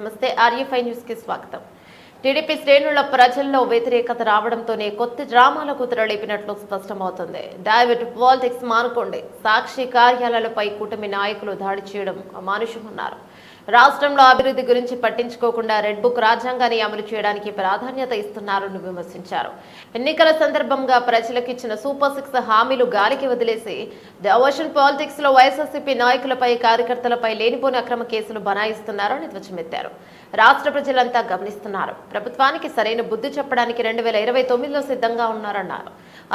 నమస్తే ఆర్యఫై న్యూస్ కి స్వాగతం. టీడీపీ శ్రేణుల ప్రజల్లో వ్యతిరేకత రావడంతోనే కొత్త డ్రామాలకు తెరలేపినట్లు స్పష్టమవుతుంది. డైవర్ట్ పాలిటిక్స్ మానుకోండి, సాక్షి కార్యాలయాలపై కూటమి నాయకులు దాడి చేయడం అమానుషమన్నారు. రాష్ట్రంలో అభివృద్ధి గురించి పట్టించుకోకుండా రెడ్ బుక్ రాజ్యాంగాన్ని అమలు చేయడానికి ప్రాధాన్యత ఇస్తున్నారని విమర్శించారు. ఎన్నికల సందర్భంగా ప్రజలకు ఇచ్చిన సూపర్ 6 హామీలు గాలికి వదిలేసి డైవర్షన్ పాలిటిక్స్ లో వైఎస్ఆర్సీపీ నాయకులపై కార్యకర్తలపై లేనిపోని అక్రమ కేసులు బనాయిస్తున్నారని ధ్వజమెత్తారు. రాష్ట్ర ప్రజలంతా గమనిస్తున్నారు. ప్రభుత్వానికి సరైన బుద్ధి చెప్పడానికి 2029లో సిద్ధంగా ఉన్నారన్నారు.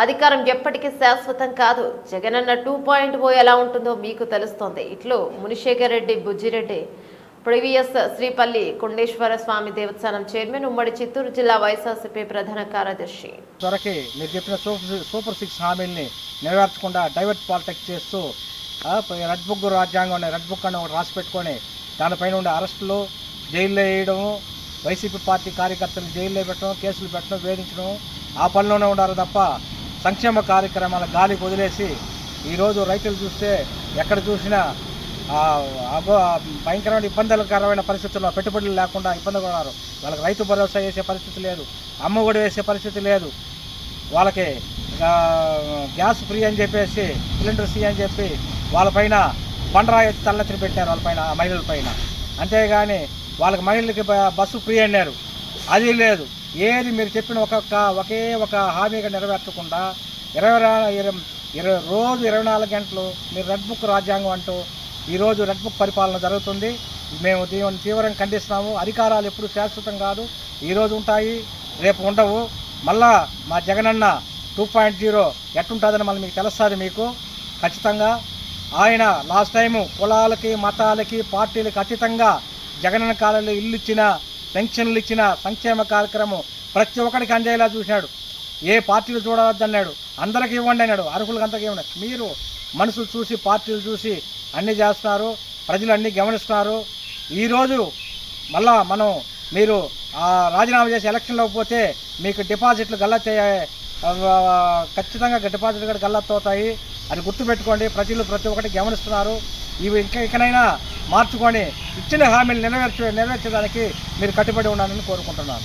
అధికారం ఎప్పటికీ శాశ్వతం కాదు. జగనన్న 2.0 ఎలా ఉంటుందో మీకు తెలుస్తోంది. ఇట్లు మునిశేఖర్ రెడ్డి బుజ్జిరెడ్డి, ప్రీవియస్ శ్రీపల్లి కొండేశ్వర స్వామి దేవస్థానం చైర్మన్, ఉమ్మడి చిత్తూరు జిల్లా వైఎస్ఆర్సీపీ ప్రధాన కార్యదర్శి. త్వరకి మీరు చెప్పిన సూపర్ 6 హామీల్ని నెరవేర్చకుండా డైవర్ట్ పాలిటిక్స్ చేస్తూ రెడ్ బుక్ రాజ్యాంగం రెడ్ బుక్ అని ఒకటి రాసి పెట్టుకొని దానిపైన ఉండే అరెస్టులు, జైల్లో వేయడము, వైసీపీ పార్టీ కార్యకర్తలు జైల్లో పెట్టడం, కేసులు పెట్టడం, వేధించడం, ఆ పనిలోనే ఉండాలి తప్ప సంక్షేమ కార్యక్రమాల గాలికి వదిలేసి ఈరోజు రైతులు చూస్తే ఎక్కడ చూసినా భయంకరమైన ఇబ్బందులకరమైన పరిస్థితుల్లో పెట్టుబడులు లేకుండా ఇబ్బంది పడారు. వాళ్ళకి రైతు భరోసా వేసే పరిస్థితి లేదు, అమ్మ ఒడి వేసే పరిస్థితి లేదు, వాళ్ళకి గ్యాస్ ఫ్రీ అని చెప్పేసి సిలిండర్ ఫ్రీ అని చెప్పి వాళ్ళపైన బండరాయి తల్లెత్తిని పెట్టారు, వాళ్ళపైన మహిళల పైన. అంతేగాని వాళ్ళకి మహిళలకి బస్సు ఫ్రీ అన్నారు, అది లేదు. ఏది మీరు చెప్పిన ఒకే ఒక హామీగా నెరవేర్చకుండా 24 గంటలు మీరు రెడ్ బుక్ రాజ్యాంగం అంటూ ఈరోజు రెడ్ బుక్ పరిపాలన జరుగుతుంది. మేము దీన్ని తీవ్రంగా ఖండిస్తున్నాము. అధికారాలు ఎప్పుడు శాశ్వతం కాదు, ఈరోజు ఉంటాయి, రేపు ఉండవు. మళ్ళా మా జగనన్న 2.0 ఎట్టుంటుందని మళ్ళీ మీకు తెలుస్తుంది. మీకు ఖచ్చితంగా ఆయన లాస్ట్ టైము కులాలకి, మతాలకి, పార్టీలకి అతీతంగా జగనన్న కాలంలో ఇల్లు ఇచ్చిన, పెన్షన్లు ఇచ్చిన, సంక్షేమ కార్యక్రమం ప్రతి ఒక్కరికి అందేలా చూశాడు. ఏ పార్టీలు చూడవద్దన్నాడు, అందరికీ ఇవ్వండి అన్నాడు, అర్హులకు అందరికీ ఇవ్వండి. మీరు మనుషులు చూసి, పార్టీలు చూసి అన్నీ చేస్తున్నారు, ప్రజలు అన్నీ గమనిస్తున్నారు. ఈరోజు మళ్ళా మీరు రాజీనామా చేసి ఎలక్షన్లో పోతే మీకు డిపాజిట్లు ఖచ్చితంగా డిపాజిట్లు కూడా గల్లత్తవుతాయి. అది గుర్తుపెట్టుకోండి. ప్రతి ఒక్కటి గమనిస్తున్నారు. ఇవి ఇకనైనా మార్చుకొని ఇచ్చిన హామీలు నెరవేర్చడానికి మీరు కట్టుబడి ఉండాలని కోరుకుంటున్నాను.